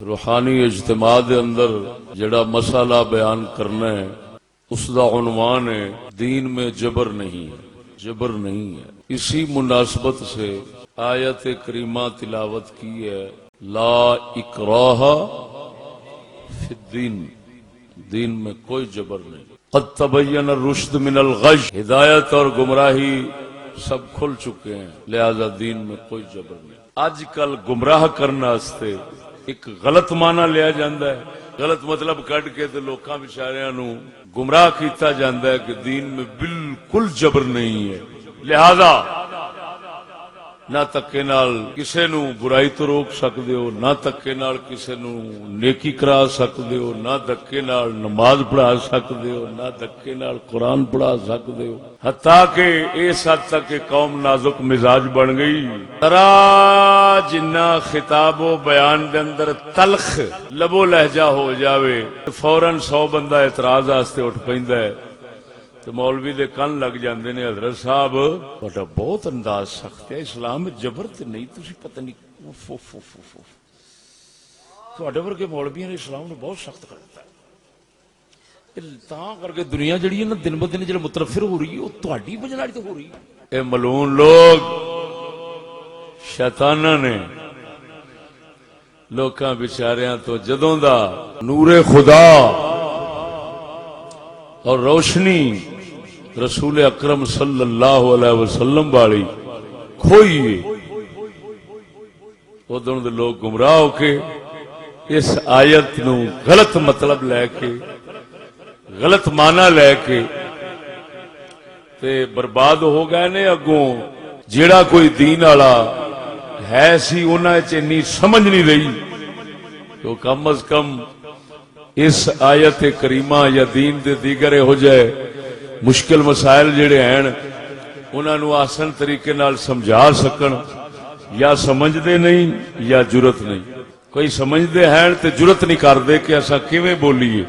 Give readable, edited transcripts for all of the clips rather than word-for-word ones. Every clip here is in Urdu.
روحانی اجتماع دے اندر جڑا مسئلہ بیان کرنا ہے اس دا عنوان ہے دین میں جبر نہیں ہے، جبر نہیں ہے۔ اسی مناسبت سے آیت کریمہ تلاوت کی ہے، لا اکراہ فی الدین، دین میں کوئی جبر نہیں۔ قد تبین الرشد من الغی، ہدایت اور گمراہی سب کھل چکے ہیں، لہذا دین میں کوئی جبر نہیں۔ آج کل گمراہ کرنا واسطے ایک غلط معنی لیا جاندہ ہے، غلط مطلب کٹ کے تے لوکاں بیچاریاں نو گمراہ کیتا جاندہ ہے کہ دین میں بالکل جبر نہیں ہے، لہذا نہ تکے نال کسے نو برائی تو روک سکدے ہو، نہ تکے نال کسے نو نیکی کرا سکدے ہو، نہ دکے نال نماز پڑھا سکدے ہو، نہ دکے نال قرآن پڑھا سکدے ہو، حتیٰ کہ اس حد تک کہ قوم نازک مزاج بن گئی۔ ترا جنہ خطاب و بیان دے اندر تلخ لبو لہجہ ہو جاوے فوراً 100 بندہ اعتراض واسطے اٹھ پیندا ہے، تو مولوی دے کن لگ جاندے نے، حضرت صاحب بڑا بہت انداز سخت ہے، اسلام میں جبر تے نہیں، تسی پتہ نہیں تواڈے ورگے مولویاں نے اسلام نو بہت سخت کر دتا ہے۔ تاں کر کے دنیا جڑی ہے نا دن بدن جڑا مترفر ہو رہی ہے وہ تہاڈی وجہ نال تے ہو رہی ہے۔ اے ملعون لوگ شیطاناں نے لوکاں بیچاریاں تو جدوں دا نور خدا اور روشنی رسول اکرم صلی اللہ علیہ وسلم والی کھوئی ادھر دے لوگ گمراہ ہو کے اس آیت نو غلط مطلب لے کے غلط معنی لے کے تے برباد ہو گئے نے۔ اگوں جیڑا کوئی دین والا ہے سی انہاں وچ اتنی سمجھ نہیں رہی تو کم از کم اس آیت کریمہ یا دین دے دیگر ہو جائے مشکل مسائل جڑے ہیں انہاں نو آسان طریقے نال سمجھا سکن، یا سمجھدے نہیں یا جرت نہیں۔ کوئی سمجھدے ہیں تے جرت نہیں کردے کہ اساں کیویں بولیے،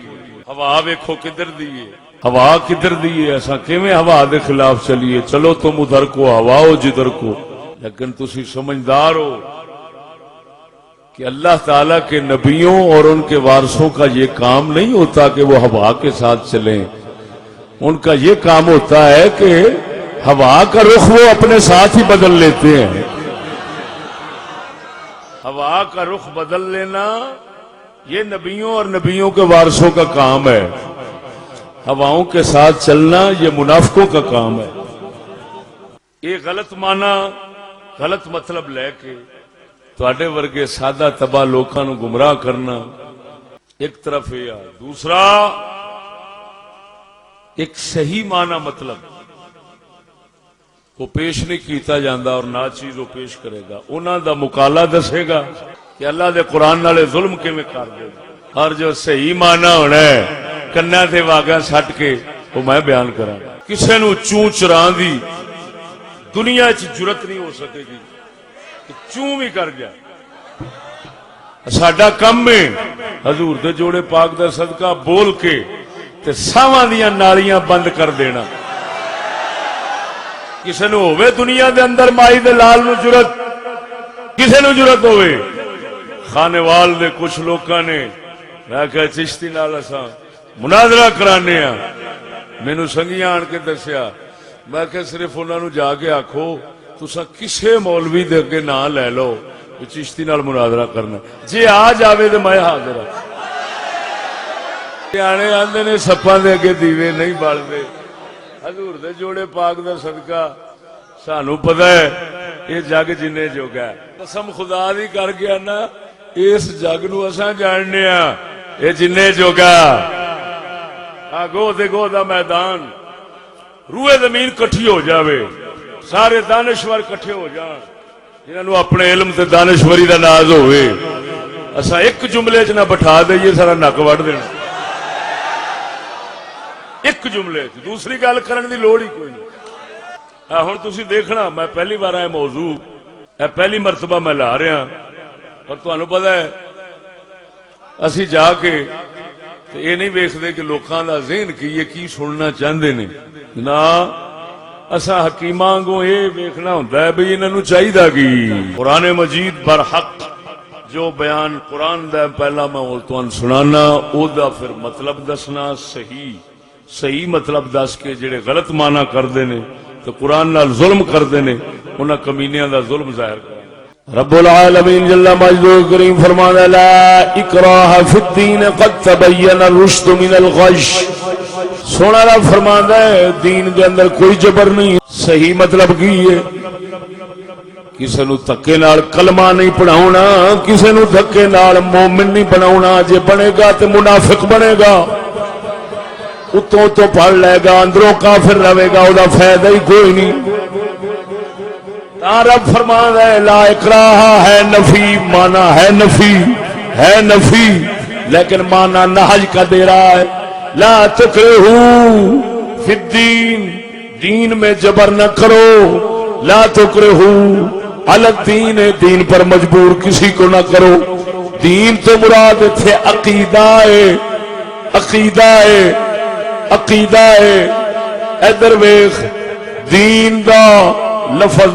ہوا ویکھو کدھر دیئے، ہوا کدھر دیئے، اساں کیویں ہوا دے خلاف چلیے، چلو تم ادھر کو ہوا ہو جدھر کو۔ لیکن تسی سمجھدار ہو کہ اللہ تعالیٰ کے نبیوں اور ان کے وارثوں کا یہ کام نہیں ہوتا کہ وہ ہوا کے ساتھ چلیں، ان کا یہ کام ہوتا ہے کہ ہوا کا رخ وہ اپنے ساتھ ہی بدل لیتے ہیں۔ ہوا کا رخ بدل لینا یہ نبیوں اور نبیوں کے وارثوں کا کام ہے، ہواؤں کے ساتھ چلنا یہ منافقوں کا کام ہے۔ یہ غلط معنی غلط مطلب لے کے تواڈے ورگے سادہ تباہ لوکاں نو گمراہ کرنا ایک طرف ہے، دوسرا ایک صحیح معنی مطلب وہ پیش نہیں کیتا جاندہ اور نا چیز وہ پیش کرے گا، انہاں دا مقالہ دسے گا کہ اللہ دے قرآن نالے ظلم کیویں کر دے گا، اور جو صحیح معنی ہونا ہے کنا تے واگا سٹ کے وہ میں بیان کراں۔ کسے نو چوں چران دی دنیا چ جرت نہیں ہو سکے گی کہ چوں بھی کر گیا۔ ساڈا کم ہے حضور دے جوڑے پاک دا صدقہ بول کے تے ساواں دیاں نالیاں بند کر دینا۔ کسے نو ہوئے دنیا دے اندر مائی دے لال نو جرت، کسے نو جرت ہوئے۔ خانوال دے کچھ لوکاں نے میں کہ چشتی نال اساں مناظرہ کرانے ہاں، مینوں سنگیاں آن کے دسیا، میں کہ صرف انہاں نو جا کے آکھو تساں کسے مولوی دے اگے نہ لے لو چشتی نال مناظرہ کرنا، جے آ جاوے تے میں حاضر ہاں۔ سیانے آندے نے سپاں دے اگے دیوے نہیں بلدے، حضور دے جوڑے پاک دا صدقہ سانو پتہ ہے یہ جگ جنے جوگا ہے، قسم خدا دی کر گیا نا اس جگ نو اساں جاننے ہاں، یہ جنے جوگا گو دے گو دا میدان، روئے زمین کٹھی ہو جاوے، سارے دانشور کٹھے ہو جان جنہاں نو اپنے علم تے دانشوری دا ناز ہوئے، اسا ایک جملے چ نہ بٹھا دئیے سارا نک وڑ دینا، ایک جملے چ، دوسری گل کرن دی لوڑ ہی کوئی نہیں۔ ہن تسی دیکھنا میں پہلی بار اے موضوع پہلی مرتبہ میں لا رہا اور تانوں پتہ ہے اسی جا کے یہ نہیں ویکھدے کہ لوکاں دا ذہن کی یہ کی سننا چاہندے نے، نہ اسا حکیماں کو یہ ویکھنا ہوندا ہے بھئی انہاں نوں چاہیدا کی قرآن مجید برحق جو بیان قرآن دا پہلا میں تمہیں سنانا او دا پھر مطلب دسنا صحیح مطلب دس کے جڑے غلط معنی کردے نے تو قرآن نال ظلم کردے نے انہاں کمینیاں دا ظلم ظاہر کرنا۔ رب العالمین جل مجدہ کریم فرماتا لا اکراہ فی الدین قد تبین الرشد من الغی۔ سونا رب فرماتا ہے دین کے اندر کوئی جبر نہیں۔ صحیح مطلب کی ہے کسی نو دھکے نال کلمہ نہیں پڑھاؤنا، کسی نو دھکے نال مومن نہیں بناؤنا، جے بنے گا تے منافق بنے گا، اتوں تو پڑھ لے گا اندروں کافر رہے گا، او دا فائدہ ہی کوئی نہیں۔ رب فرماتا ہے لا اکراہ ہے نفی، مانا ہے نفی لیکن مانا نہج کا دے رہا ہے۔ لا تکرہو فی الدین، دین میں جبر نہ کرو، لا تکرہو علی الدین، دین پر مجبور کسی کو نہ کرو۔ دین تو مراد تھے عقیدہ ہے۔ ادھر ویخ دین دا لفظ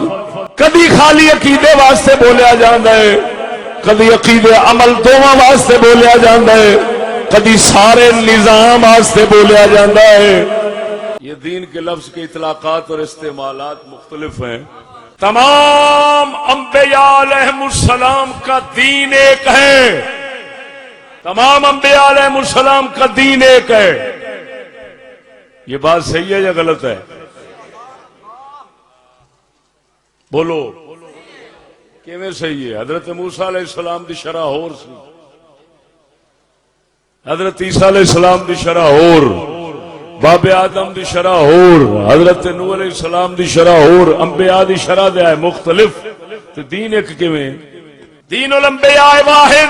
کدی خالی عقیدے واسطے بولیا جاندہ ہے، کدی عقیدے عمل دونوں واسطے بولیا جاندہ ہے، کدی سارے نظام واسطے بولیا جاندہ ہے۔ یہ دین کے لفظ کے اطلاقات اور استعمالات مختلف ہیں۔ تمام انبیاء علیہم السلام کا دین ایک ہے، تمام انبیاء علیہم السلام کا دین ایک ہے۔ یہ بات صحیح ہے یا غلط ہے؟ بولو کیویں صحیح ہے؟ حضرت موسیٰ علیہ السلام دی شرح ہور سی، حضرت عیسیٰ علیہ السلام دی شرح ہور، باب آدم دی شرح ہور، حضرت نوح علیہ السلام دی شرح ہور، انبیاء دی شرح دے ہے مختلف، تو دین ایک کیویں؟ دین الانبیاء واحد،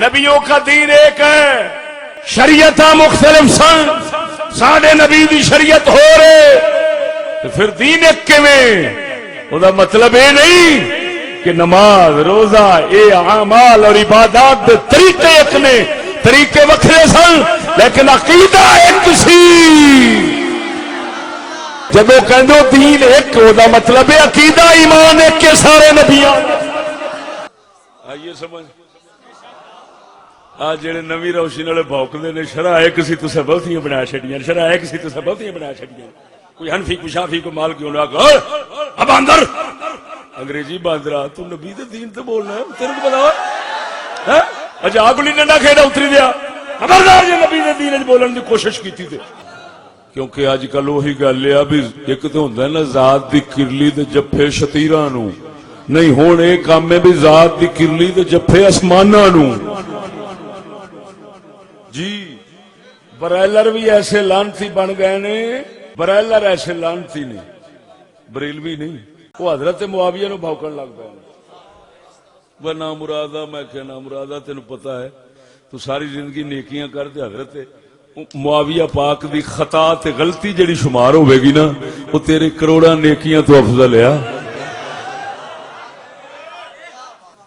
نبیوں کا دین ایک ہے، شریعتاں مختلف سن، ساڈے نبی دی شریعت ہو رہے، تو پھر دین ایک کیویں؟ وہ دا مطلب یہ نہیں کہ نماز روزہ اے اعمال اور عبادات دے طریقے ایک نے، طریقے وکھرے سن لیکن عقیدہ ایک سی۔ جب وہ کہندے دین ایک، وہ دا مطلب ہے عقیدہ ایمان ایک کے سارے نبیاں۔ آئیے سمجھ آج جڑے نویں روشنی والے بھوکدے نے شرح ایک سی تساں بہتیاں بنا چھڈیاں، شرح ایک سی تساں بہتیاں بنا چھڈیاں، کوئی حنفی کوئی شافی کوئی مالکی ہونا اب اندر انگریزی باندرا تو نبی دے دین تے بولنا ہے تیرے کو پتا ہے؟ اچھا آگلی ڈنڈا کھیڑا اتری دیا خبردار جی نبی دے دین بولن دی کوشش کیتی تے، کیونکہ اج کل وہی گل ہے بھی ایک تو ہوندا ہے نا ذات دی کرلی تے جفے شتیراں نو، نہیں ہن اے کام ہے بھی ذات دی کرلی تے جفے آسماناں نو۔ جی برائلر بھی ایسے لانتی بن گئے نے، برائلر ایسے لانتی نہیں، بریلوی نہیں، وہ حضرت معاویہ نو بھوکن لگ پے۔ وہ نامرادہ، میں کہ نامرادہ تینوں پتا ہے تو ساری زندگی نیکیاں کر دے، حضرت معاویہ پاک دی خطا تے غلطی جڑی شمار ہوے گی نا وہ تیرے کروڑاں نیکیاں تو افضل ہے۔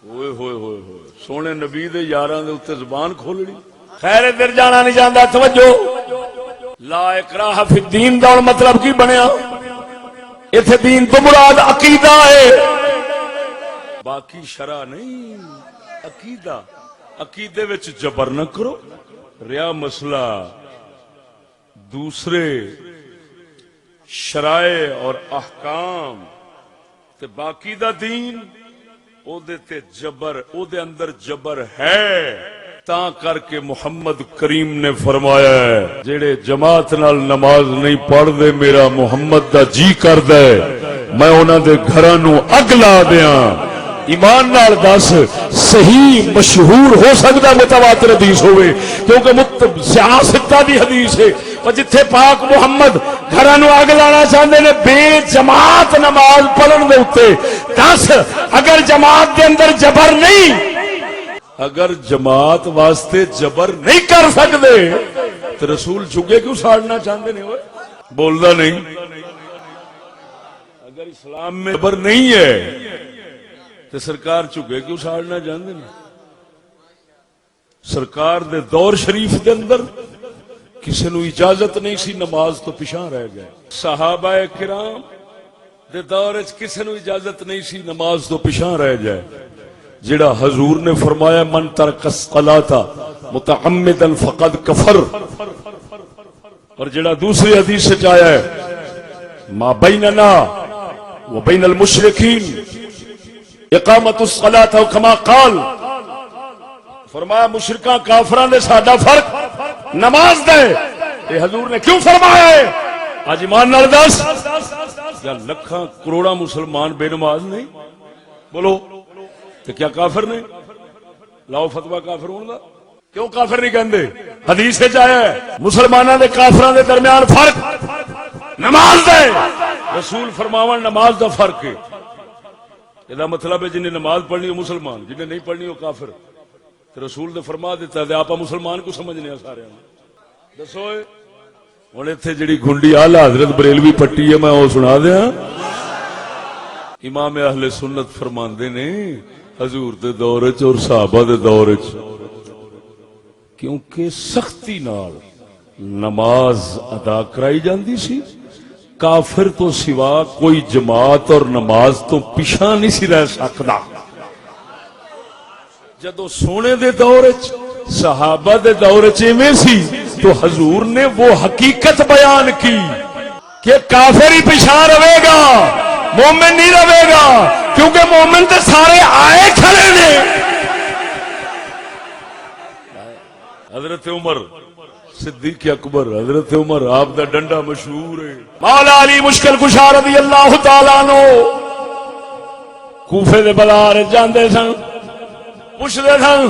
ہوئے ہوئے ہوئے ہوئے سونے نبی دے یاراں دے اوتے زبان کھولنی۔ خیر ادھر جانا نہیں جاندا، توجہ۔ لا اکراہ فی الدین دا مطلب کی بنیا؟ ایتھے دین تو مراد عقیدہ ہے، باقی شرع نہیں، عقیدہ۔ عقیدے وچ جبر نہ کرو، ریا مسئلہ دوسرے شرائع اور احکام تے باقی دا دین او دے تے جبر، او دے اندر جبر ہے۔ تاں کر کے محمد کریم نے فرمایا ہے جڑے جماعت نال نماز نہیں پڑھ دے میرا محمد دا جی کردا ہے میں انہاں دے گھراں نو اگ لا دیاں۔ ایمان نال دس صحیح مشہور ہو سکتا متواتر حدیث ہوئے کیونکہ سیاستہ دی حدیث ہے، اور جتھے پاک محمد گھراں نو اگ لانا چاہندے نے بے جماعت نماز پڑھن دے اوتے، دس اگر جماعت دے اندر جبر نہیں، اگر جماعت واسطے جبر نہیں کر سکتے تو رسول جھگے کیوں ساڑنا چاہتے ہیں؟ بولنا نہیں۔ اگر اسلام میں جبر نہیں ہے تو سرکار جھگے کیوں ساڑنا چاہتے ہیں؟ سرکار دے دور شریف دے اندر کسی نو اجازت نہیں سی نماز تو پیچھے رہ گئے، صحابہ کرام دے دور وچ کسی نو اجازت نہیں سی نماز تو پیچھے رہ جائے، جڑا حضور نے فرمایا من ترک الصلاۃ متعمدا فقد کفر، اور جڑا دوسری حدیث سے آیا ہے ما بیننا وبین المشرکین اقامت الصلاۃ او کما قال، فرمایا مشرکاں کافراں دے ساڈا فرق نماز دے، یہ حضور نے کیوں فرمایا ہے؟ اج ایمان نال دس، یا لکھاں کروڑاں مسلمان بے نماز نہیں؟ بولو تو کیا کافر نے؟ لاؤ فتویٰ کافر ہون دا، کیوں کافر نہیں کہندے؟ حدیث وچ آیا ہے مسلماناں دے کافراں دے درمیان فرق نماز دے، رسول فرماون نماز دا فرق ہے، یہ مطلب ہے جن نے نماز پڑھنی وہ مسلمان، جن نے نہیں پڑھنی وہ کافر، تو رسول نے فرما دیتا ہے آپ مسلمان کو سمجھنے سارے دسو۔ ہوں اتنے جڑی گھنڈی آلہ حضرت بریلوی پٹی ہے میں وہ سنا دیا، امام اہل سنت فرماندے نے حضور دے دور چ اور صحابہ دے دور چ کیونکہ سختی نال نماز ادا کرائی جاندی سی، کافر تو سوا کوئی جماعت اور نماز تو پیچھا نہیں سی رہ سکتا۔ جدو سونے دے دور صحابہ دے دور میں سی تو حضور نے وہ حقیقت بیان کی کہ کافر ہی پیچھا رہے گا، مومن نہیں رہے گا، کیونکہ مومن تے سارے آئے کھڑے نے۔ حضرت عمر صدیق اکبر، حضرت عمر آپ دا ڈنڈا مشہور ہے، مولا علی مشکل کشا رضی اللہ تعالیٰ عنہ کوفے دے بازار جاندے سن، پوچھتے سن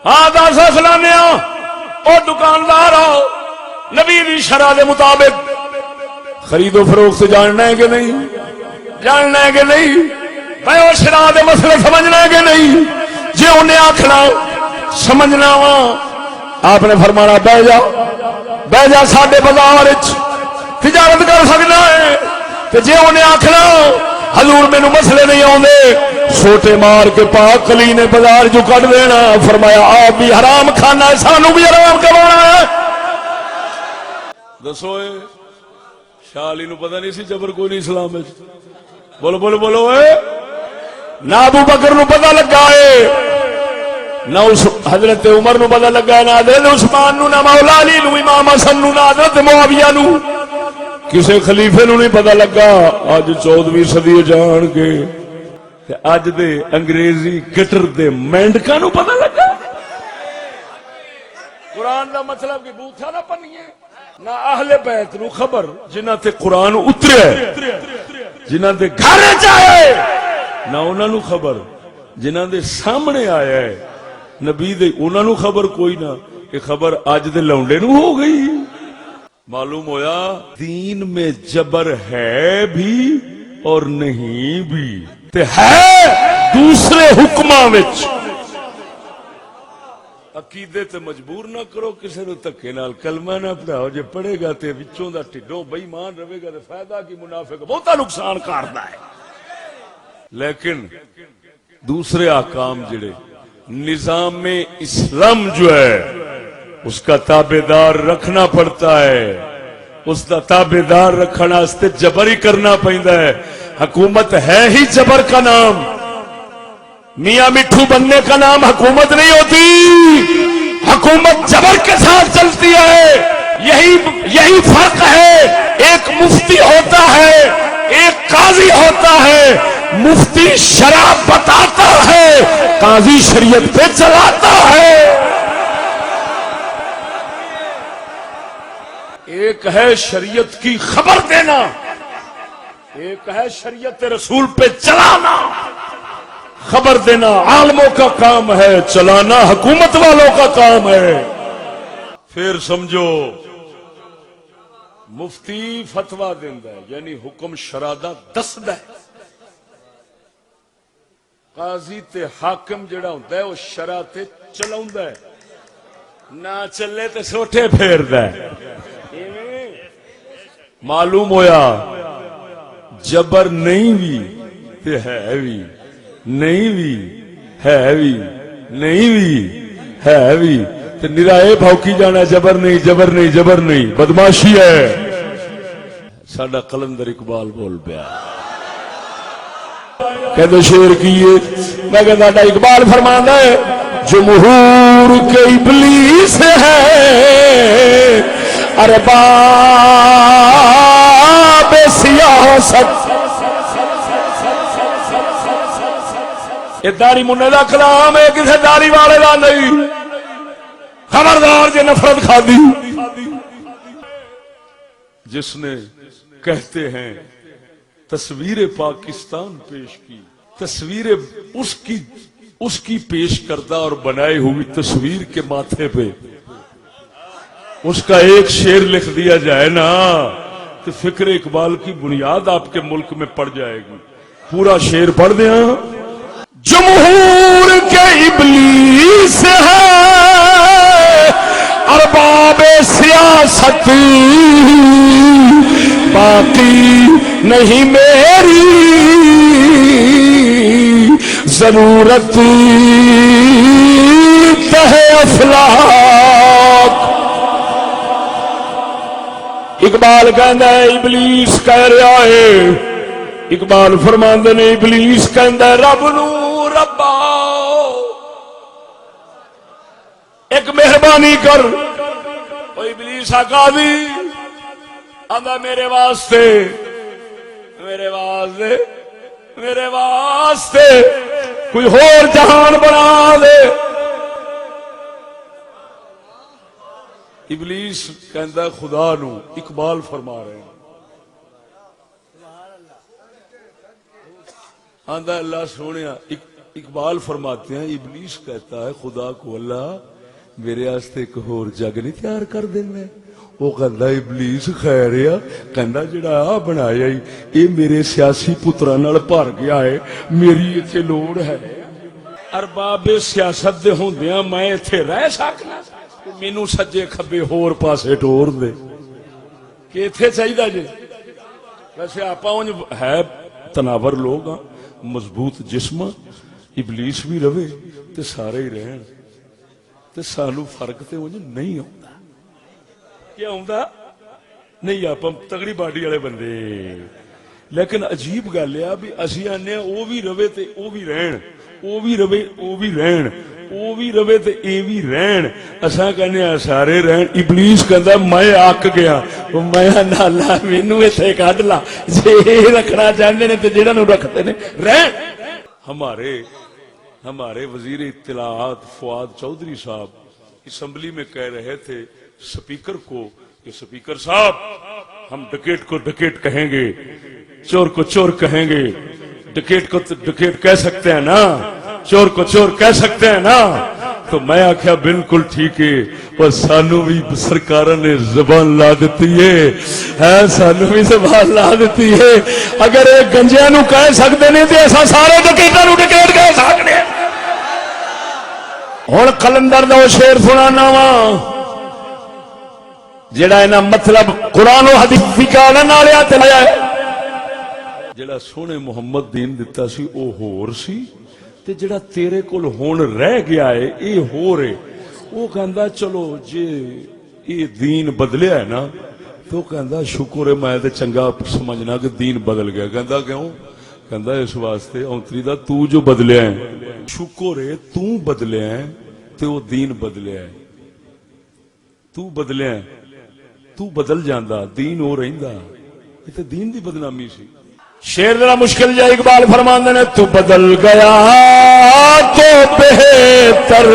ہاں دس فلانے او دکاندار آؤ نبی دی شرع دے مطابق خرید و فروخت جاننا ہے کہ نہیں، جاننا ہے کہ نہیں، بھائی وہ شرع دے مسئلے سمجھنا ہے کہ نہیں؟ جی انہیں آخنا سمجھنا وا، آپ نے فرمانا بہ جا ساڈے بازار تجارت کر سکنا ہے، تے جی انہیں آخنا حضور مینو مسئلے نہیں آتے، سوٹے مار کے پاک کلی نے بازار جو کٹ دینا، فرمایا آپ بھی حرام کھانا ہے سانو بھی حرام کروانا ہے۔ دسو شاہ علی نو پتہ نہیں سی جبر کوئی نہیں اسلام میں؟ بولو بولو بولو نہ ابو بکر نو پتہ لگا ہے، نہ حضرت عمر نو پتہ لگا، نہ حضرت عثمان نو، نہ مولا علی نو، امام حسن نو، نہ حضرت معاویہ نو، کسی خلیفے نو نہیں پتہ لگا۔ اج 14ویں صدی جان کے اج دے انگریزی گٹر دے مینڈکاں نو پتہ لگا۔ قرآن دا مطلب کہ بوتھا نہ پنیے، نہ اہل بیت نو خبر جنہاں تے قرآن اتریا ہے، جنہاں دے گھر جائے، نہ انہاں نو خبر جنہاں دے سامنے آیا ہے نبی دے، انہاں نو خبر کوئی نہ، کہ خبر اج دے لونڈے نو ہو گئی۔ معلوم ہویا دین میں جبر ہے بھی اور نہیں بھی، تے ہے دوسرے حکماں وچ۔ عقیدے تے مجبور نہ کرو کسی نو دھکے نال، کلمہ نہ پڑھاؤ، جے پڑھے گا تے وچوں دا ٹھڈوں بے ایمان رہے گا تے فائدہ کی، منافق بہتا نقصان کردا ہے۔ لیکن دوسرے احکام جڑے نظام اسلام جو ہے اس کا تابع دار رکھنا پڑتا ہے، اس کا تابع دار رکھنا واسطے جبر ہی کرنا پڑتا ہے۔ حکومت ہے ہی جبر کا نام، میاں مٹھو بننے کا نام حکومت نہیں ہوتی، حکومت جبر کے ساتھ چلتی ہے۔ یہی فرق ہے، ایک مفتی ہوتا ہے، ایک قاضی ہوتا ہے، مفتی شرع بتاتا ہے، قاضی شریعت پہ چلاتا ہے۔ ایک ہے شریعت کی خبر دینا، ایک ہے شریعت رسول پہ چلانا۔ خبر دینا عالموں کا کام ہے، چلانا حکومت والوں کا کام ہے۔ پھر سمجھو مفتی فتویٰ دیندا ہے یعنی حکم شرع دا دسدا ہے، قاضی تے حاکم جڑا ہوندا ہے وہ شرع تے چلاوندا ہے، نہ چلے تے سوٹے پھیردا ہے۔ معلوم ہویا جبر نہیں بھی تے ہے بھی، نہیں بھی ہے بھی، نہیں بھی ہے بھی، تے نرائے بھوکی جانا جبر نہیں جبر نہیں جبر نہیں، بدماشی ہے۔ ساڈا قلندر اقبال بول پیا کہتے شیر کیے میں کہتا اقبال فرماتا ہے جمہور کے ابلیس ہے ارباب سیاست. یہ داڑھی منہ کا کلام ہے کسی داڑھی والے کا نہیں. خبردار جی نفرت کھا دی. جس نے کہتے ہیں تصویر پاکستان پیش کی، تصویر اس کی پیش کردہ اور بنائی ہوئی تصویر کے ماتھے پہ اس کا ایک شعر لکھ دیا جائے نا تو فکر اقبال کی بنیاد آپ کے ملک میں پڑ جائے گی. پورا شعر پڑھ دیا. جمہور کے ابلیس ہے ارباب سیاست باقی نہیں میری ضرورت تہ افلاک. اقبال کہندا ہے ابلیس کہہ رہا ہے. اقبال فرماندے نے ابلیس کہندا ہے رب نو ربا ایک مہربانی کر. او ابلیس آقا دی آندا میرے واسطے کوئی اور جہان بنا دے. ابلیس کہندا ہے خدا نو. اقبال فرما رہے ہیں آندا اللہ سونیا. اقبال فرماتے ہیں ابلیس کہتا ہے خدا کو اللہ میرے واسطے ایک اور جگ نہیں تیار کر دینا. وہ کہندا ابلیس خیر ہے کہندا جڑا آ بنایا یہ میرے سیاسی پتراں نال بھر گیا ہے میری ایتھے لوڑ ہے. ارباب سیاست دے ہوندیاں میں ایتھے رہ سکنا مینوں سجے کھبے ہور پاسے ٹور دے کہ ایتھے چاہیے جی. ویسے آپاں ہے تناور لوگ ہاں مضبوط جسم ابلیس بھی رہے تے سارے ہی رہن تے سانو فرق تے نہیں آتا. کیا آتا نہیں آپ تگڑی باڈی والے بندے. لیکن عجیب گل ہے بھی اسی آنے وہ بھی رہے تے وہ بھی رہن وہ بھی رہے وہ بھی رہن وہ بھی رہے تے اے بھی رہن. اساں کہنے سارے رہن. ابلیس کہندا میں اک گیا میں نالا مینوں ایتھے کڈ لا جے رکھنا چاہندے نے تے جڑا نوں رکھتے نے رہن. ہمارے وزیر اطلاعات فؤاد چودھری صاحب اسمبلی میں کہہ رہے تھے سپیکر کو کہ سپیکر صاحب ہم ڈکیٹ کو ڈکیٹ کہیں گے چور کو چور کہیں گے ڈکیٹ کو ڈکیٹ کہہ سکتے ہیں نا چور کو چور کہہ سکتے ہیں نا. تو میں آخیا بالکل ٹھیک ہے اور سانو بھی سرکار نے زبان لا دیتی ہے سانو بھی زبان لا دیتی ہے. اگر ایک گنجیا نو کہہ سکتے نہیں تو ایسا سارے ڈکیٹاں نو ڈکیٹ کہہ سکتے. ہن کلندر دا شعر سنانا وا جڑا انہاں مطلب قرآن و حدیث فکانا نالیا تے لایا ہے. جڑا سونے محمد دین دتا سی او ہور سی تے جڑا تیرے کول ہون رہ گیا ہے اے ہور ہے. وہ کہندا چلو جے یہ دین بدلیا ہے نا تو کہندا شکر ہے میں تے چنگا سمجھنا کہ دین بدل گیا. کہندا کیوں؟ کہندا اس واسطے اونتری دا تو جو بدلیا ہے شکر ہے تو بدلیا ہے تے وہ دین بدلیا ہے. تو بدلیا ہے تو بدل جاندا دین ہو رہندا یہ تے دین دی بدنامی سی. شیر ذرا مشکل جا. اقبال فرماندے نے تو بدل گیا تو بہتر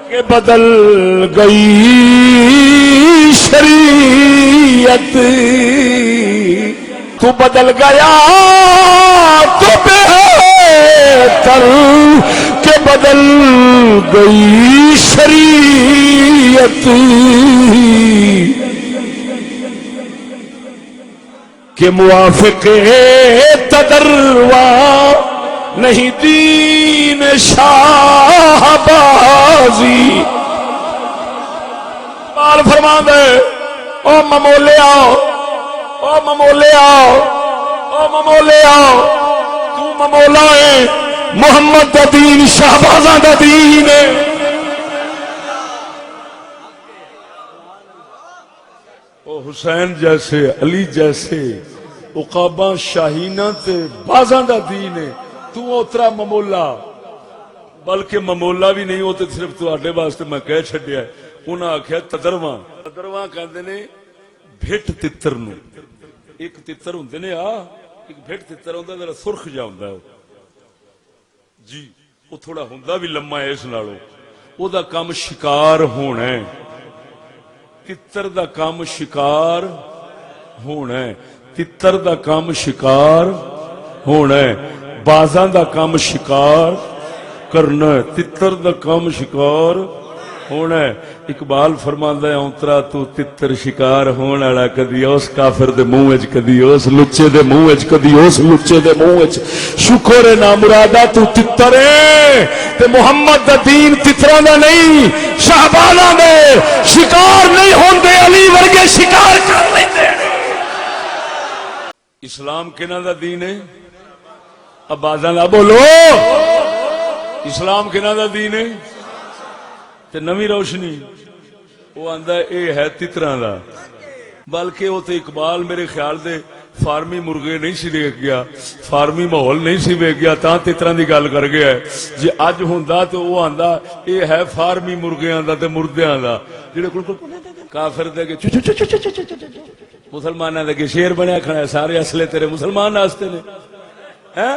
کہ بدل گئی شریعت. تو بدل گیا تو بہتر کہ بدل گئی شریعت کہ موافق تدروا نہیں دین شاہ بازی. بال فرما دے او ممولیا او ممولیا او ممولیا تو ممولا ہے محمد دا دین شہبازاں دا دین ہے. حسین جیسے علی جیسے عقاباں شاہیناں تے بازاں دا دین ہے، تو اترا ممولا، بلکہ ممولا بھی نہیں، وہ تو صرف تواڈے واسطے میں کہہ چھڈیا ہے۔ انہاں آکھیا تدرواں، تدرواں کہندے نے بھٹ تتر نو، ایک تتر ہوندے نے ایک بھٹ تتر ہوندا ذرا سرخ جا ہوندا ہے جی، وہ تھوڑا ہوندا بھی لمما ہے اس نالوں، او دا کام شکار ہونا ہے، تتر دا کام شکار ہونا ہے، تتر دا کام شکار ہونا ہے، بازاں دا کام شکار کرنا ہے، تتر دا کام شکار ہونا ہے۔ اقبال فرماندا ہے اونترا تو تتر شکار ہون والا، کدی اس کافر دے منہ وچ، کدی اس لچے دے منہ وچ، کدی اس لچے دے منہ وچ، شکر ہے نامرادا تو تتر ہے تے محمد دا دین تتراں دا نہیں، شہباناں دے شکار نہیں ہوندے، علی ورگے شکار کر لیندے۔ اسلام کناں دا دین ہے؟ ابازاں دا بولو، اسلام کناں دا دین ہے؟ تے نویں روشنی وہ آندا اے ہے تتراں دا، بلکہ وہ تے اقبال میرے خیال دے فارمی مرغے نہیں سی دیکھ گیا، فارمی ماحول نہیں سی ویکھ گیا، تاں تتراں دی گل کر گیا ہے۔ جی اج ہوندا تے وہ آندا اے ہے فارمی مرغیاں دا تے مردیاں دا، جڑے کول کافر دے کے مسلماناں دے کے شیر بنیا کھڑا ہے، سارے اصلے تیرے مسلمان واسطے نے، ہیں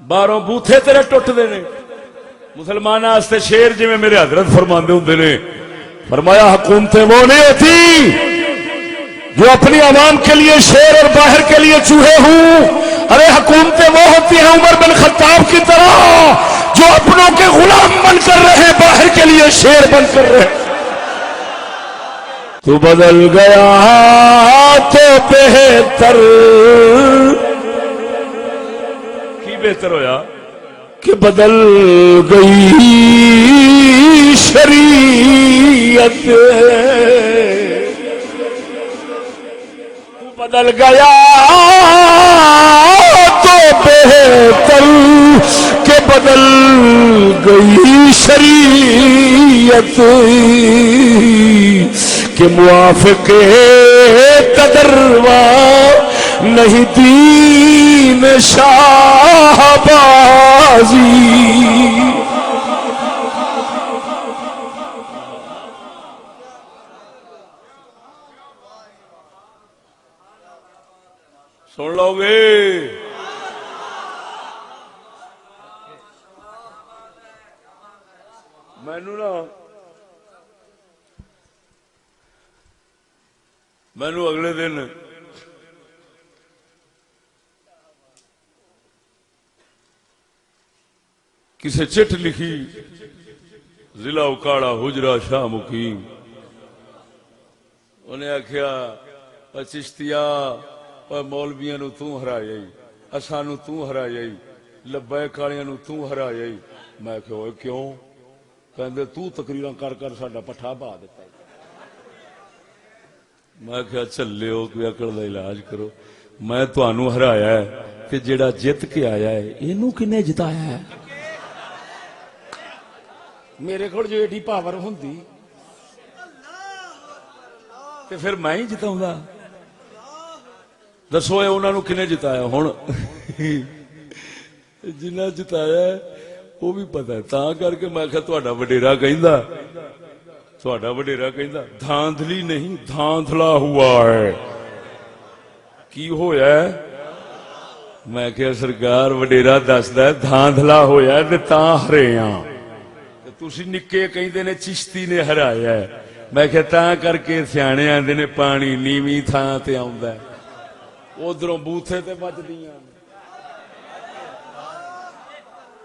باہروں بوتھے تیرے ٹوٹ دے نے، مسلمان واسطے شیر جی میرے حضرت فرماندے ہوندے نے، فرمایا حکومتیں وہ نہیں ہوتی جو اپنی عوام کے لیے شیر اور باہر کے لیے چوہے ہوں، ارے حکومتیں وہ ہوتی ہیں عمر بن خطاب کی طرح جو اپنوں کے غلام بن کر رہے، باہر کے لیے شیر بن کر رہے۔ تو بدل گیا تو بہتر، کی بہتر ہویا کہ بدل گئی شریعت، بدل گیا تو بہتر کہ بدل گئی شریعت، کہ موافق تدروا نہیں دین شاہ بازی۔ سن لو گے مینو اگلے دن کسے چٹ لکھی، ضلع اکاڑا حجرہ شاہ مقیم، انہیں آخیا چشتیا مولویاں نو تو ہرایا، اسانو تو ہرایا، لبیک والیاں نو تو ہرایا۔ میں کہ کیوں؟ کہندے تو تقریراں کر کر ساڈا پٹھا بہا دیتا۔ میں کہا چلے ہو کوئی عقل دا علاج کرو، میں تانوں ہرایا ہے کہ جیڑا جت کے آیا ہے اینوں کنے جتایا ہے؟ میرے کول جو ایڈی پاور ہوندی تے پھر میں ہی جتاؤں گا؟ دسو انہوں نے کنے جتایا؟ ہوں جنہ جتایا ہے وہ بھی پتا ہے، تاں کر کے میں کہا تہاڈا وڈیرا کہندا، تہاڈا وڈیرا کہندا دھاندلی نہیں دھاندلا ہوا ہے۔ کی ہویا ہے؟ میں کہا سرکار وڈیرا دسدا ہے دھاندلا ہویا ہے تے تاں ہرے ہاں، تسی نکے کہندے نے چشتی نے ہرایا ہے۔ میں کہا تاں کر کے سیانے آندے نے پانی نیویں تھاں تے آوندا ہے، ادھروں بوتھے تے بچدیاں۔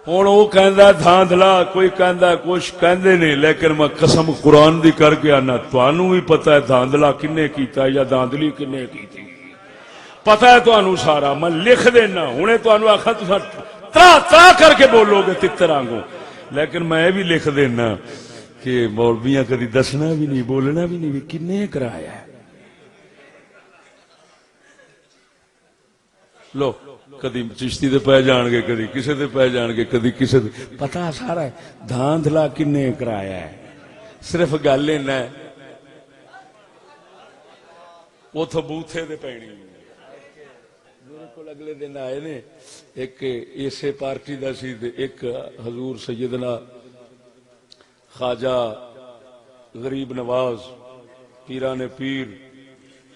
ہوں وہ کہندا دھاندلا، کوئی کہندا کچھ کہندے نے، لیکن میں قسم قرآن دی کر کے آنا تانوں بھی پتہ ہے دھاندلا کنے کیتا یا دھاندلی کنے کیتی، پتہ ہے تانوں سارا، میں لکھ دینا ہنے، تانوں آکھاں تساں ترا ترا کر کے بولو گے تتر آنگوں، لیکن میں بھی لکھ دینا کہ مولویاں کدی دسنا بھی نہیں بولنا بھی نہیں کنے کرایا ہے۔ لو کدی چشتی دے پہ جان گے، کدی کسے دے پہ جان گے، کدی کسے دے، پتہ سارا ہے دھاندلا کنے کرایا ہے۔ صرف گل اینا ہے اوتھے بوتھے دے پینی کول اگلے دن آئے نے، ایک اسے پارٹی دا سی تے ایک حضور سیدنا خواجہ غریب نواز پیران پیر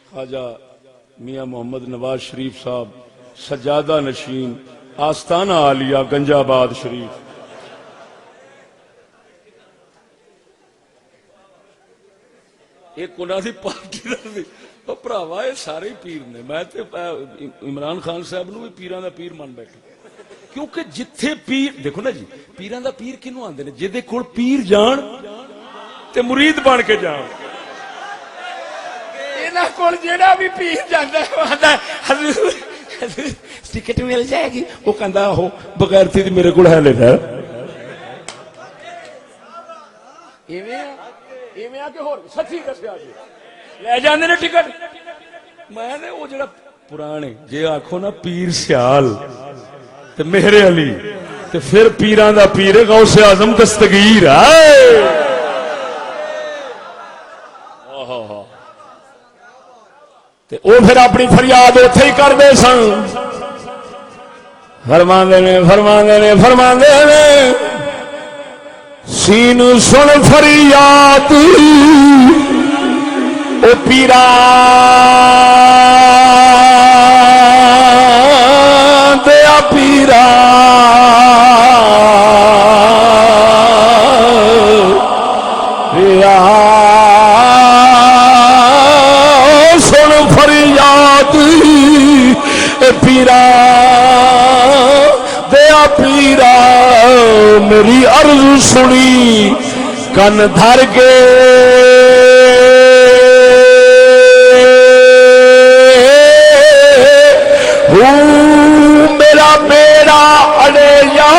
خواجہ میاں محمد نواز شریف صاحب سجادہ نشین آستانہ عالیہ گنج آباد شریف، ایک انہاں دی پارٹی دا سی۔ بھراوا یہ سارے پیر نے، میں تے عمران خان صاحب نو بھی پیراں دا پیر من بیٹھا، کیونکہ جتھے پیر دیکھو نا جی، پیراں دا پیر کنوں آندے نے؟ جہدے کول پیر جان تے مرید بن کے جان۔ انہاں کول جیڑا بھی پیر جاندا ہے آندا حضور ٹکٹ مل جائے گی، وہ کہندا ہو بغیر تھی میرے کول ہے لینا ایویں آ کے ہور سچی دسیا جی لے جاندے نے ٹکٹ۔ میں نے وہ جڑا پرانے جے آکھو نا پیر سیال تے مہر علی تے پھر پیراں دا پیر غوث اعظم دستگیر تے او پھر اپنی فریاد اوتھے ہی کردے سن۔ فرماندے نے سین سن فریاد او پیرا دیا پیرا سن فریاد اے پیرا دیا پیرا میری عرض سنی کن دھر کے میرا بیڑا اڑے یا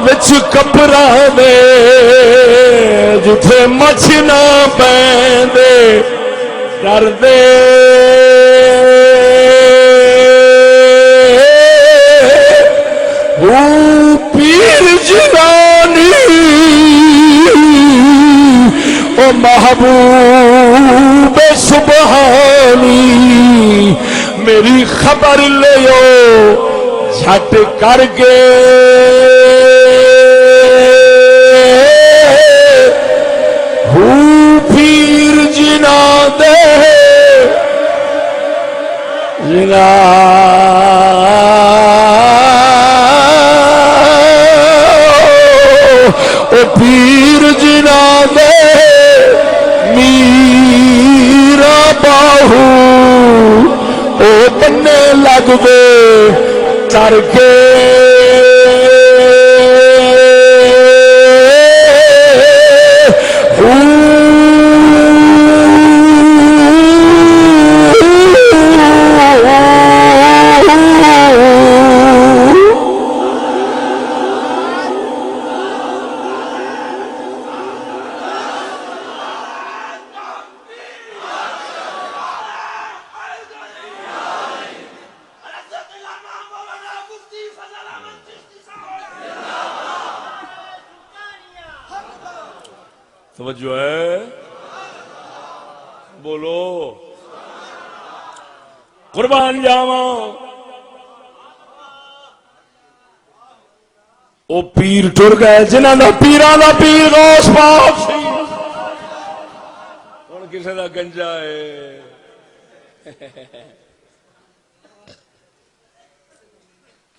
وچ کپراں دے جتھے مچھ نہ پیندے ڈر دے پیر جنانی او محبوب سبحانی میری خبر لیو جھٹ کر کے پیر جنا دے جنا او پیر جنا دے میرا باہو او بننے لگ دے چر کے توجہ ہے بولو قربان جاواں او پیر ٹر گئے جنہاں دا پیراں دا پیر غوث پاک سی ہن کسے دا گنجا ہے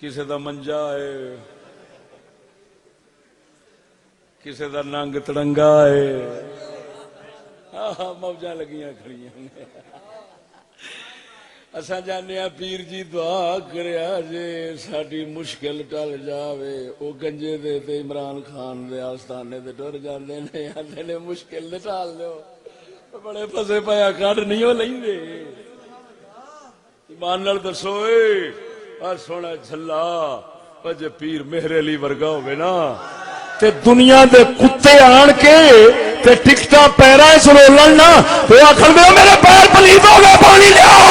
کسے دا منجا ہے کسے دا ننگ تڑنگا ہے موجاں لگیاں کھڑیاں اساں جانے پیر جی دعا کریا جے ساڈی مشکل ٹل جاوے او گنجے دے تے عمران خان دے آستانے تے ٹر جاندے نے آندے نے مشکل تے ٹال دیو بڑے پھسے پیا کڈ نہیں او لیندے ایمان نال دسو اے سونا جھلا جے پیر مہر علی ورگا ہوے نا تے دنیا دے کتے آن کے تے ٹکٹاں پیراں وچ رولن نا تے آکھن دے میرے پیر پلیت ہو گئے پانی لیاؤ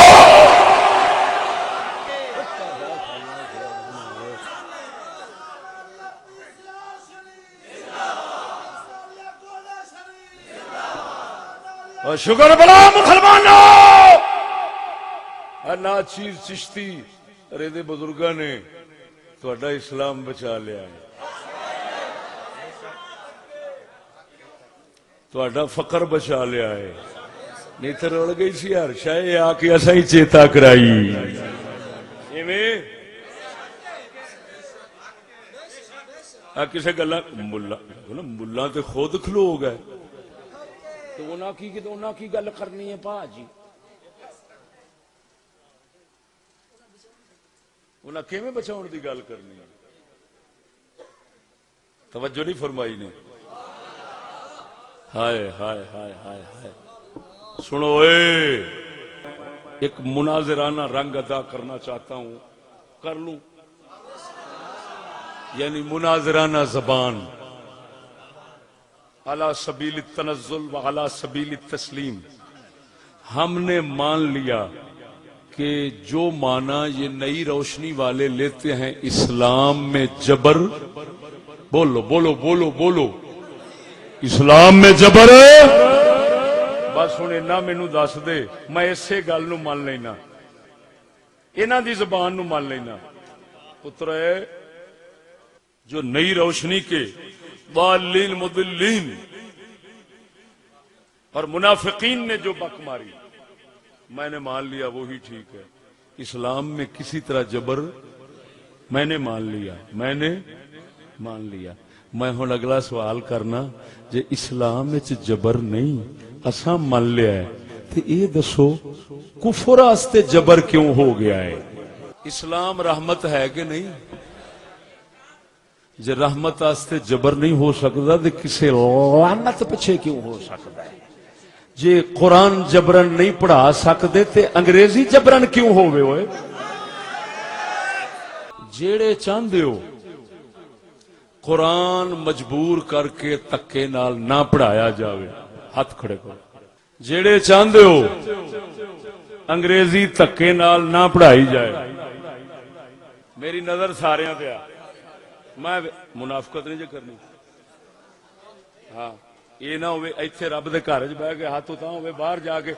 شکر بلا مسلمانوں نا چیز چشتی ارے دے بزرگاں نے تہاڈا اسلام بچا لیا ہے، تہاڈا فقر بچا لیا ہے، نہیں تو رل گئی سی ہر شے آ کے اساں ہی چیتا کرائی ایویں کسی گلا ملا تے خود کھلو گئے تو انہاں کی گل کرنی ہے پا جی، انہاں کیویں بچاؤن دی گل کرنی ہے؟ توجہ نہیں فرمائی نے؟ ہائے ہائے ہائے ہائے ہائے سنو اے، ایک مناظرانہ رنگ ادا کرنا چاہتا ہوں، کر لوں؟ یعنی مناظرانہ زبان علی سبیل التنزل و علی سبیل التسلیم۔ ہم نے مان لیا کہ جو معنی یہ نئی روشنی والے لیتے ہیں اسلام میں جبر، بولو بولو بولو بولو، اسلام میں جبر، بس ہوں اینا مینوں دس دے میں اسے گل نو مان لینا، انہاں دی زبان نو مان لینا۔ پتر جو نئی روشنی کے ضالین مضلین اور منافقین نے جو بک ماری میں نے مان لیا وہی ٹھیک ہے، اسلام میں کسی طرح جبر میں نے مان لیا، میں نے مان لیا۔ میں ہن اگلا سوال کرنا، جے اسلام وچ جبر نہیں اساں مان لیا ہے تے یہ دسو کفر واسطے جبر کیوں ہو گیا ہے؟ اسلام رحمت ہے کہ نہیں؟ جے رحمت واسطے جبر نہیں ہو سکتا تے کسے لعنت پیچھے کیوں ہو سکتا ہے؟ جے قرآن جبرن نہیں پڑھا سکتے تے انگریزی جبرن کیوں ہوئے ہوئے؟ جیڑے چاہندے ہو قرآن مجبور کر کے تکے نال نہ پڑھایا جاوے ہاتھ کھڑے کرو۔ جیڑے چاہندے ہو انگریزی تکے نال نہ پڑھائی جائے، میری نظر سارے پہ آ، میں منافقت نہیں جو کرنی، ہاں یہ نہ ہوئے ایتھے رب دے گھر وچ بیٹھ کے ہاتھ اتاں ہوئے باہر جا کے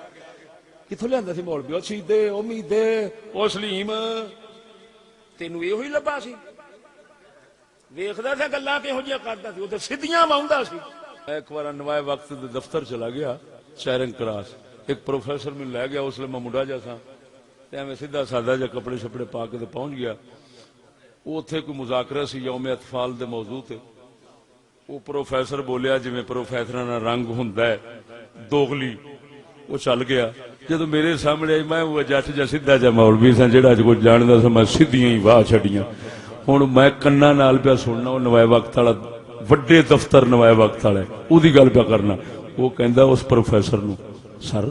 کتھوں لیندا سی مولوی او شہیدے او امیدے او سلیم، تینوں ایہو ہی لبا سی؟ ویکھدا سی گلاں کہو جیاں کردا سی، او تے سیدھیاں باوندا سی۔ ایک بار نوائے وقت دے دفتر چلا گیا چیرنگ کراس، ایک پروفیسر میں لے گیا، اس لیے میں منڈا جا سا تے میں سیدھا سادہ جا کپڑے شپڑے پا کے تے پہنچ گیا۔ وہ اتنے کوئی مذاکرہ سی یوم اطفال دے موضوع تے، وہ پروفیسر بولیا جی میں پروفیسر نا رنگ ہوندا ہے دوغلی، وہ چل گیا۔ جدو میرے سامنے آئی میں وہ جٹ جا سیدھا جا مولوی سا جڑا کچھ جاندا سا، میں سیدھیاں ہی واہ چھڑیاں۔ ہن میں کنا نال پیا سننا، وہ نوائے وقت والا وڈے دفتر نوائے وقت والا او دی گل پیا کرنا، وہ کہندا اس پروفیسر نو، سر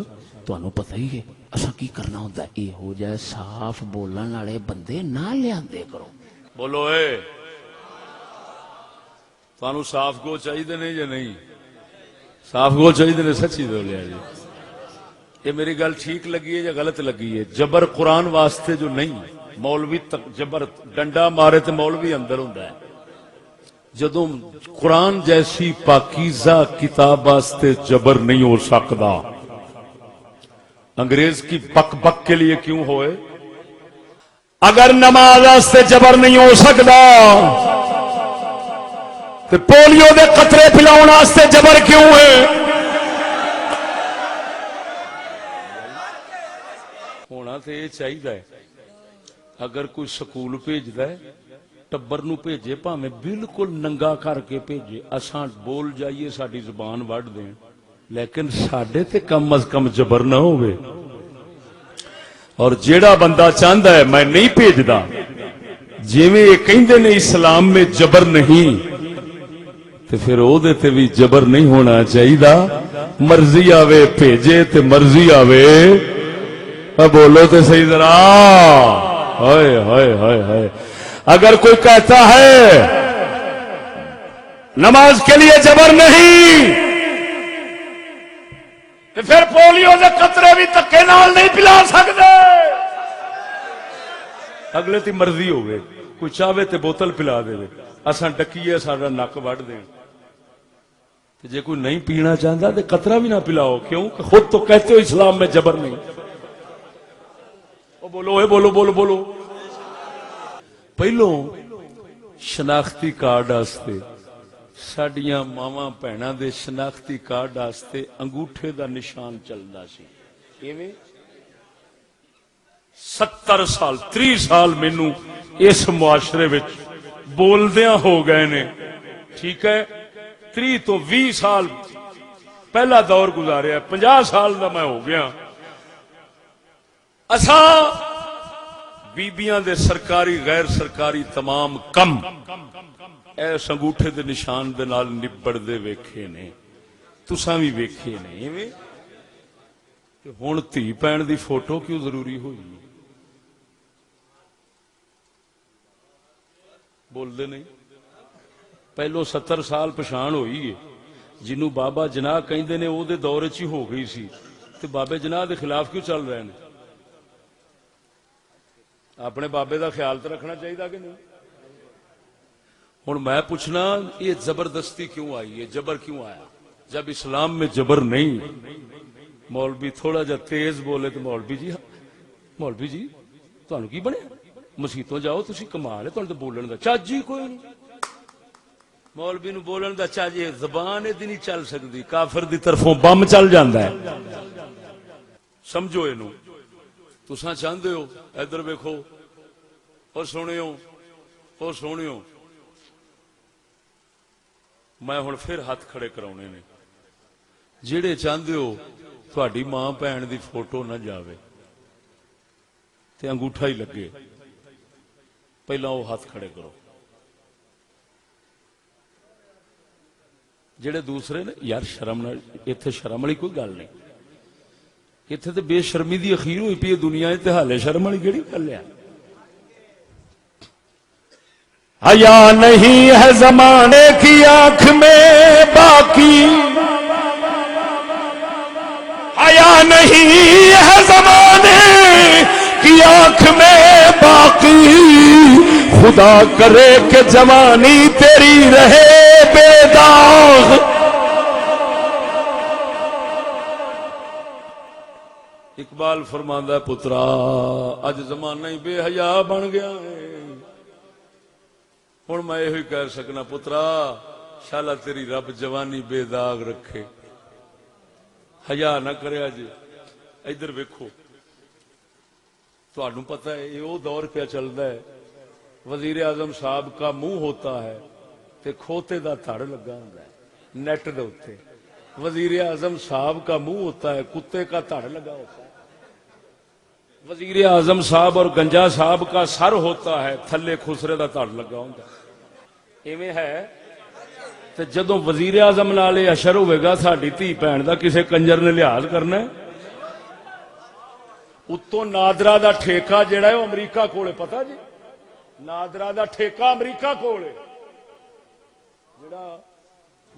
تانوں پتہ ہی ہے اساں کی کرنا ہوندا ہے، ایہو جے صاف بولن والے بندے نہ لیاندے کرو۔ بولو اے تانوں صاف گو چاہیے نہیں یا نہیں؟ صاف گو چاہیے، سچی بولیا جی۔ یہ میری گل ٹھیک لگی ہے یا غلط لگی ہے؟ جبر قرآن واسطے جو نہیں، مولوی جبر ڈنڈا مارے تو مولوی اندر ہوندا ہے، جدوں قرآن جیسی پاکیزہ کتاب واسطے جبر نہیں ہو سکتا، انگریز کی بک بک کے لیے کیوں ہوئے؟ اگر نماز واسطے جبر نہیں ہو سکتا تو پولیو دے قطرے پلاؤن واسطے جبر کیوں ہے؟ ہونا تو یہ چاہیے، اگر کوئی سکول بھیجدا ہے ٹبر نو بھیجے بھاویں بالکل ننگا کر کے بھیجے، اساں بول جائیے ساڈی زبان وڈ دین، لیکن ساڈے تے کم از کم جبر نہ ہوئے۔ اور جیڑا بندہ چاہندا ہے میں نہیں بھیجدا، جویں یہ کہندے نے اسلام میں جبر نہیں، تے پھر او دے تے بھی جبر نہیں ہونا چاہیے، مرضی آوے بھیجے تے مرضی آوے بولو تے صحیح ذرا، ہائے ہائے ہائے ہائے۔ اگر کوئی کہتا ہے نماز کے لیے جبر نہیں تو پھر پولیو دے قطرے بھی تکے نال نہیں پلا سکتے، اگلے تی مرضی ہوئے، کوئی چاہے تے بوتل پلا دے، اساں ڈکیے ساڈا نک وڈ دین، جے کوئی نہیں پینا چاہتا تو قطرہ بھی نہ پلاؤ، کیوں کہ خود تو کہتے ہو اسلام میں جبر نہیں۔ بولو اے بولو بولو بولو. پہلو شناختی کارڈ واسطے ساڈیاں ماواں بھیناں دے شناختی کارڈ واسطے انگوٹھے دا نشان چلدا سی. ایویں 70 سال 30 سال مینوں اس معاشرے وچ بولدیاں ہو گئے نے. ٹھیک ہے 30 تو 20 سال پہلا دور گزاریا, 50 سال دا میں ہو گیا. اساں بیبیاں دے سرکاری غیر سرکاری تمام کم ایس انگوٹھے دے نشان دے نال نبڑ دے ویکھے نے, تساں بھی ویکھے نے. ایویں ہن دھی بہن دی فوٹو کیوں ضروری ہوئی؟ بول دے نہیں. پہلو 70 سال پچھان ہوئی ہے. جنوں بابا جناح کہندے نے او دے دور وچ ہی ہو گئی سی, تے بابے جناح دے خلاف کیوں چل رہے ہیں؟ اپنے بابے دا خیال تو رکھنا چاہیے کہ نہیں؟ ہن میں پوچھنا یہ زبردستی کیوں آئی ہے, جبر کیوں آیا؟ جب اسلام میں جبر نہیں. مولوی تھوڑا جا تیز بولے تو مولوی جی تانوں کی بنے مسیتوں جاؤ تسی کمال ہے, تانوں تے بولن دا چج ہی کوئی نہیں. مولوی نو بولن دا چج زبان دی نہیں چل سکتی, کافر دی طرفوں بم چل جاندا ہے. سمجھو اینو. تساں چاہندے ہو ادھر ویکھو او سونیو میں ہن پھر ہاتھ کھڑے کراونے نے. جڑے چاہندے ہو تہاڈی ماں بہن دی فوٹو نہ جاوے تے انگوٹھا ہی لگے, پہلا وہ ہاتھ کھڑے کرو. جڑے دوسرے نے یار شرم نہ, ایتھے شرم والی کوئی گل نہیں. ایتھے تے بے شرمی دی اخیر ہوئی پئی دنیا تے حالے شرم والی کیڑی گل ہے؟ حیا نہیں ہے زمانے کی آنکھ میں باقی, حیا نہیں ہے زمانے کی آنکھ میں باقی, خدا کرے کہ جوانی تیری رہے بے داغ. اقبال فرماندا ہے پترا اج زمانہ ہی بے حیا بن گیا ہے. ہن میں یہ کہہ سکنا پترا شالا تیری رب جوانی بے داغ رکھے, حیا نہ کرے. جی ادھر ویکھو تہاڈوں پتہ ہے یہ وہ دور پہ چلتا ہے وزیر اعظم صاحب کا منہ ہوتا ہے تے کھوتے دا تھڑ لگا ہوندا ہے نیٹ دے اوتے. وزیر اعظم صاحب کا منہ ہوتا ہے کتے کا تھڑ لگا ہوتا ہے. وزیر اعظم صاحب اور گنجا صاحب کا سر ہوتا ہے تھلے خسرے دا تھڑ لگا ہوندا ہے. ایویں ہے تے جدوں وزیر اعظم نال یہ اشر ہوئے گا ساڈی دھی بہن دا کسے کنجر نے لحاظ کرنا ہے. اتوں نادرا دا ٹھیکہ جڑا ہے وہ امریکہ کولے, پتہ جی نادرا دا ٹھیکہ امریکہ کولے, جڑا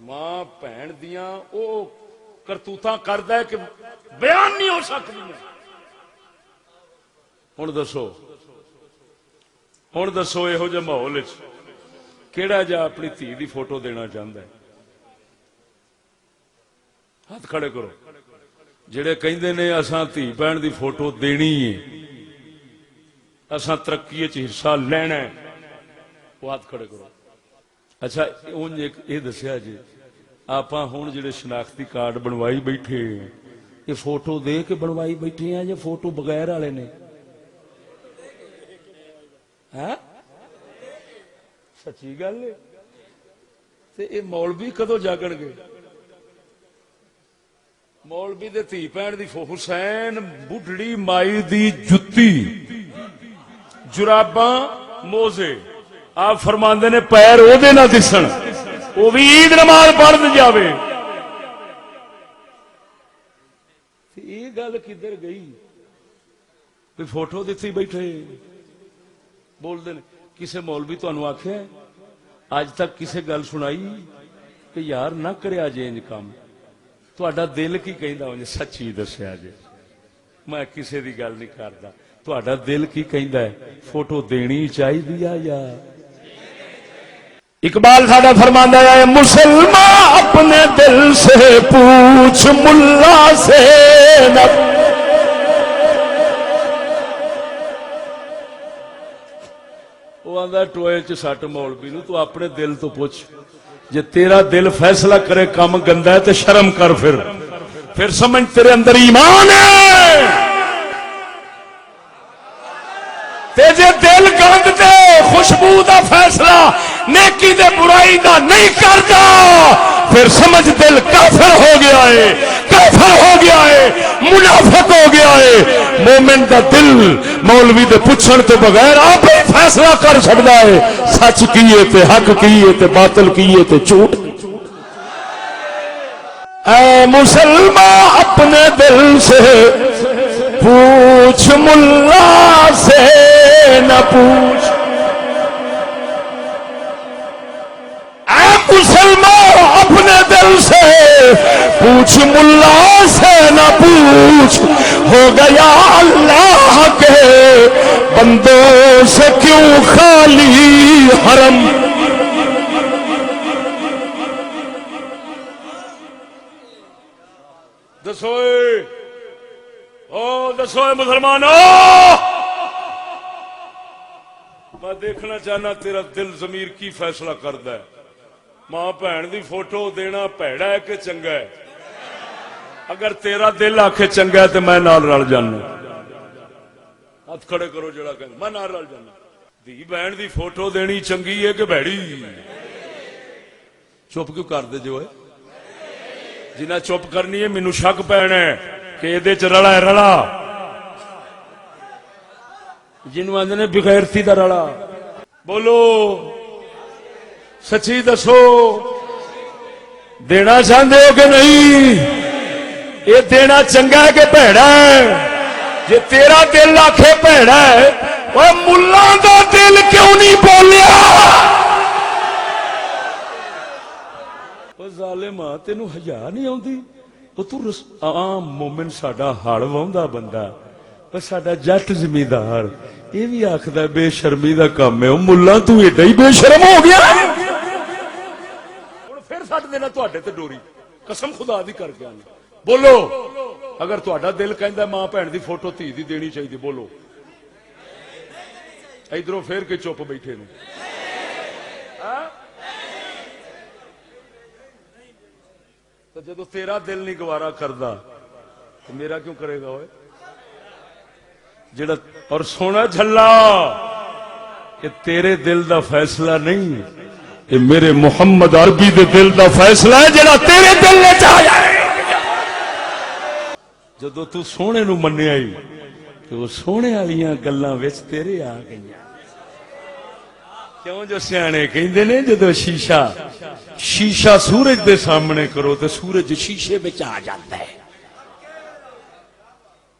ماں بہن دیاں او کرتوتاں کردا ہے کہ بیان نہیں ہو سکدی. ہن دسو یہو جہے ماحول وچ کیڑا جا اپنی دھی دی فوٹو دینا چاہندا ہے؟ ہاتھ کھڑے کرو. جڑے کہندے نے اساں دھی بہن دی فوٹو دینی ہے, اساں ترقی وچ حصہ لینا ہے, وہ ہاتھ کھڑے کرو. اچھا اونج ایک یہ دسیا جی آپاں ہن جڑے شناختی کارڈ بنوائی بیٹھے یہ فوٹو دے کے بنوائی بیٹھے ہیں یا فوٹو بغیر والے نے؟ سچی گل ہے. تے اے مولوی کدو جاگن گے؟ مولوی دے دھی بہن دی حسین بڈھڑی مائی دی جتی جراباں موزے آپ فرماندے نے پیر او دے نہ دسن, وہ بھی عید نماز پڑھ جاوے. یہ گل کدھر گئی؟ کوئی فوٹو دتی بیٹھے بول دے. کسے مولوی تانوں آکھیا اج تک کسے گل سنائی کہ یار نہ کریا جے انج کام؟ تہاڈا دل کی کہندا انج سچی دسیا جے, میں کسے دی گل نہیں کردا. تہاڈا دل کی کہندا ہے فوٹو دینی چاہیے یا؟ اقبال ساڈا فرماندا ہے مسلمان اپنے دل سے پوچھ ملا سے نہ آندا ٹوئے چ سٹ مولوی نو، تو اپنے دل تو پوچھ، جے تیرا دل فیصلہ کرے کام گندا ہے تے شرم کر، پھر سمجھ تیرے اندر ایمان ہے۔ تے جے دل گند تے خوشبو دا فیصلہ نیکی دے برائی دا نہیں کردا، پھر سمجھ دل کافر ہو گیا ہے، کافر ہو گیا ہے، منافق ہو گیا ہے۔ مومن دا دل مولوی دے پوچھن تو بغیر آپ ہی فیصلہ کر سکدا ہے، سچ کیے تے حق کیے تے باطل کیے تے جھوٹ۔ اے مسلمان اپنے دل سے پوچھ، ملا سے نہ پوچھ۔ اے مسلمان اپنے دل سے پوچھ، ملا سے نہ پوچھ، ہو گیا اللہ کے بندوں سے کیوں خالی حرم۔ دسوئے مسلمانوں، میں دیکھنا چاہنا تیرا دل ضمیر کی فیصلہ کردا ہے۔ ماں بہن دی فوٹو دینا بھڑا ہے کہ چنگا ہے؟ اگر تیرا دل آکھے چنگا ہے تو میں نال رل جانا۔ ہاتھ کھڑے کرو جڑا کہ میں نال رل جانا۔ دھی بہن دی فوٹو دینی چنگی ہے کہ بھڑی؟ چپ کیوں کر دے جو ہے؟ جنہ چپ کرنی ہے مینوں شک پینا ہے کہ یہ رلا ہے، رلا جنوں آندے نے بغیرتی دا رلا۔ بولو سچی دسو، دینا چاہتے ہو کہ نہیں؟ یہ دینا چنگا ہے کہ بھڑا ہے؟ جے تیرا دل آکھے بھڑا ہے، وہ ملاں دا دل کیوں نہیں بولیا؟ ظالما تینو حیا نہیں آندی؟ وہ تو عام مومن ساڈا ہڑ واہندا بندہ، پر ساڈا جٹ زمیندار یہ بھی آکھدا بے شرمی دا کام ہے۔ او ملا تو ایڈا ہی بے شرم ہو گیا ہن پھر سٹ دینا تواڈے تے ڈوری، قسم خدا دی کر کے آنا۔ بولو اگر تہاڈا دل کہندا ماں بہن دی فوٹو دھی دی دینی چاہیے، بولو ادھروں پھر کے چپ بیٹھے نے۔ جدو تیرا دل نہیں گوارا کردا تو میرا کیوں کرے گا؟ جڑا اور سونا جھلا، کہ تیرے دل دا فیصلہ نہیں، یہ میرے محمد عربی دے دل دا فیصلہ ہے جڑا تیرے دل نے چاہیا ہے۔ جدو تو سونے نو منیا ہی تو وہ سونے والیاں گلاں وچ تیرے آ گئیاں۔ کیوں جو سیانے کہندے نے جدو شیشہ سورج دے سامنے کرو تو سورج شیشے وچ آ جاتا ہے،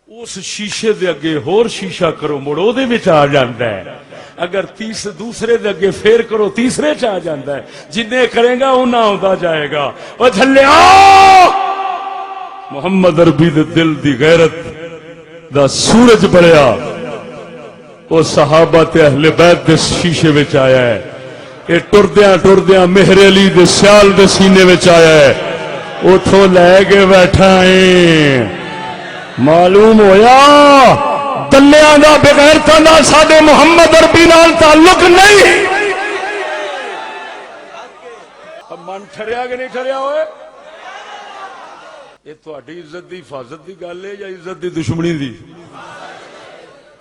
اس شیشے دے اگے ہور شیشہ کرو مڑ او دے وچ آ جاندا ہے، اگر دوسرے دے اگے پھر کرو تیسرے چ آ جاندا ہے، جنے کرے گا اونا ہوندا جائے گا۔ او جھلیا محمد عربی دے دل دی غیرت دا سورج بڑھیا، وہ صحابہ تے اہل بیت دے شیشے وچ آیا ہے، یہ ٹردیاں مہر علی دے سیال دے سینے وچ آیا ہے، اتھوں لے کے بیٹھا ہے۔ معلوم ہویا دلیاں دا بغیرتاں دا ساڈے محمد عربی نال تعلق نہیں۔ اب من ٹھریا کہ نہیں ٹھریا ہوئے؟ یہ تہاڈی عزت دی حفاظت دی گل ہے یا عزت دی دشمنی دی؟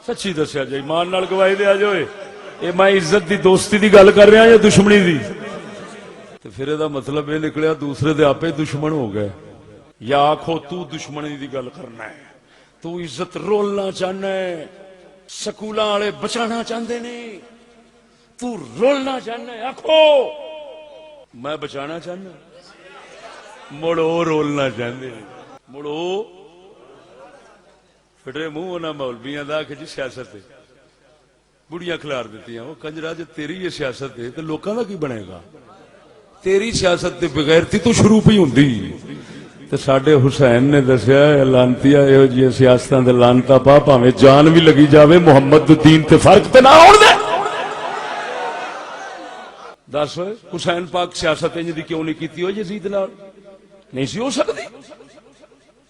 سچی دسیا جی، ایمان نال گواہی دیا جو یہ میں عزت دی دوستی دی گل کر رہا یا دشمنی دی؟ تو پھر یہ مطلب یہ نکلیا دوسرے دے آپے دشمن ہو گئے، یا آکھو تو دشمنی دی گل کرنا ہے، تو عزت رولنا چاہنا ہے، سکولاں والے بچانا چاہتے نے، تو رولنا چاہنا ہے، آکھو میں بچانا چاہنا، مڑو رولنا چاہتے ہیں، مڑو پھٹے منہ انہاں مولویاں دا کہ جی سیاست ہے، بڑیاں کھلار دیتی ہیں۔ وہ کنجرا جے تیری یہ سیاست ہے تو لوکاں دا کی بنے گا؟ تیری سیاست تے بغیرتی تو شروع ہی ہوندی۔ تے ساڈے حسین نے دسیا لانتیا یہو جی سیاستاں دے لانتا پا بھاویں جان بھی لگی جاوے محمد دین تے فرق تے نہ ہون دے۔ دس حسین پاک سیاست انج دی کیوں نہیں کیتی ہو یزید نال؟ نہیں سی ہو سکتی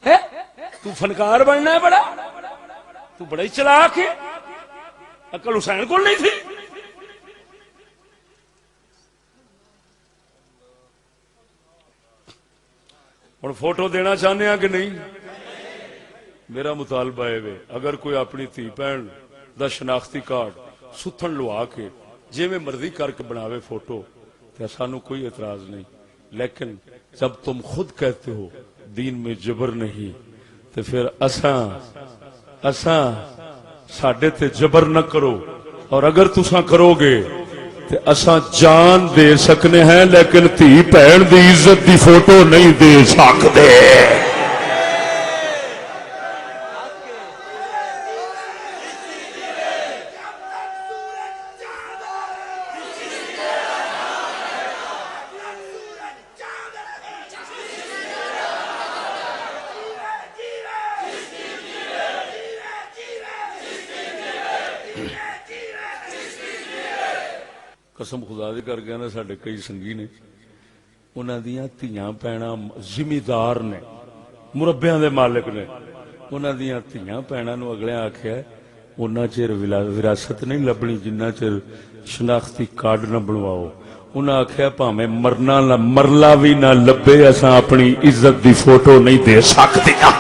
ہے؟ تو فنکار بننا ہے بڑا، تو بڑا ہی چلاک ہے، عقل حسین کو نہیں تھی، ہوں فوٹو دینا چاہنے ہاں کہ نہیں؟ میرا مطالبہ ہے اگر کوئی اپنی دھی بہن دا شناختی کارڈ ستھن لوا کے جی میں مرضی کر کے بناوے فوٹو تو سانو کوئی اعتراض نہیں، لیکن جب تم خود کہتے ہو دین میں جبر نہیں تو پھر اساں ساڈے تے جبر نہ کرو، اور اگر تساں کرو گے تو اساں جان دے سکنے ہیں لیکن دھی بہن دی عزت دی فوٹو نہیں دے سکتے۔ قسم خدا دی کر گیا نا، ساڈے کئی سنگی نے انہاں دیاں دھیاں بہناں ذمہ نے، مربیاں دے مالک نے، انہاں دیاں دھیاں بہناں نو اگلے آکھیا اُنّا چر وراثت نہیں لبنی جنہ چر شناختی کارڈ نہ بنواؤ۔ انہاں آکھیا بھاویں مرلا بھی نہ لبے اساں اپنی عزت دی فوٹو نہیں دے سکدیاں۔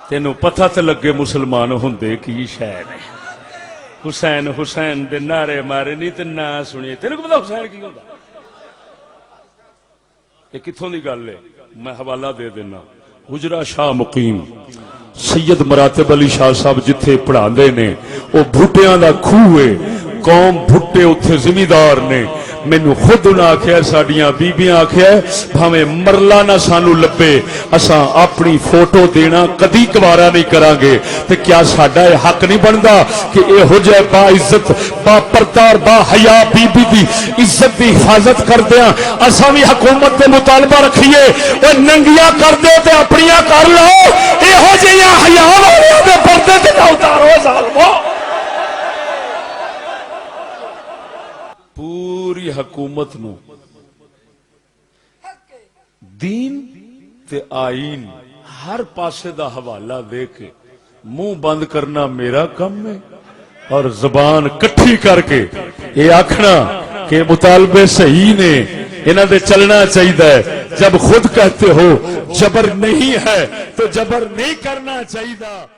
تینوں پتہ تے لگے مسلمان ہوندے کی شے نے۔ حسین حسین دے نعرے مارے نہیں تے نہ سنیے، تینوں کو پتہ حسین کی ہوندا؟ یہ کتھوں دی گل ہے؟ میں حوالہ دے دینا، حجرہ شاہ مقیم سید مراتب علی شاہ صاحب جتھے پڑھاندے نے او بھٹیاں دا کھوہ ہے، قوم بھٹے اتھے ذمہ دار نے۔ مینوں خود انہاں آکھیا ساڈیاں بیبیاں آکھیا بھاویں مرلا نہ سانو لبے اساں اپنی فوٹو دینا کدی گوارا نہیں کران گے۔ تے کیا ساڈا یہ حق نہیں بندا کہ اے جے با عزت با پردار با حیا بی بی دی عزت دی حفاظت کردیاں اساں بھی حکومت تے مطالبہ رکھیے او ننگیاں کر دے تے اپنیاں کر لو، اے جیاں حیا والیاں دے پردے تے نہ اتارو ظالمو۔ پوری حکومت نو دین تے آئین ہر پاسے دا حوالہ دے کے منہ بند کرنا میرا کم ہے، اور زبان کٹھی کر کے یہ آکھنا کہ مطالبے صحیح نے انہاں دے چلنا چاہیے۔ جب خود کہتے ہو جبر نہیں ہے تو جبر نہیں کرنا چاہیے۔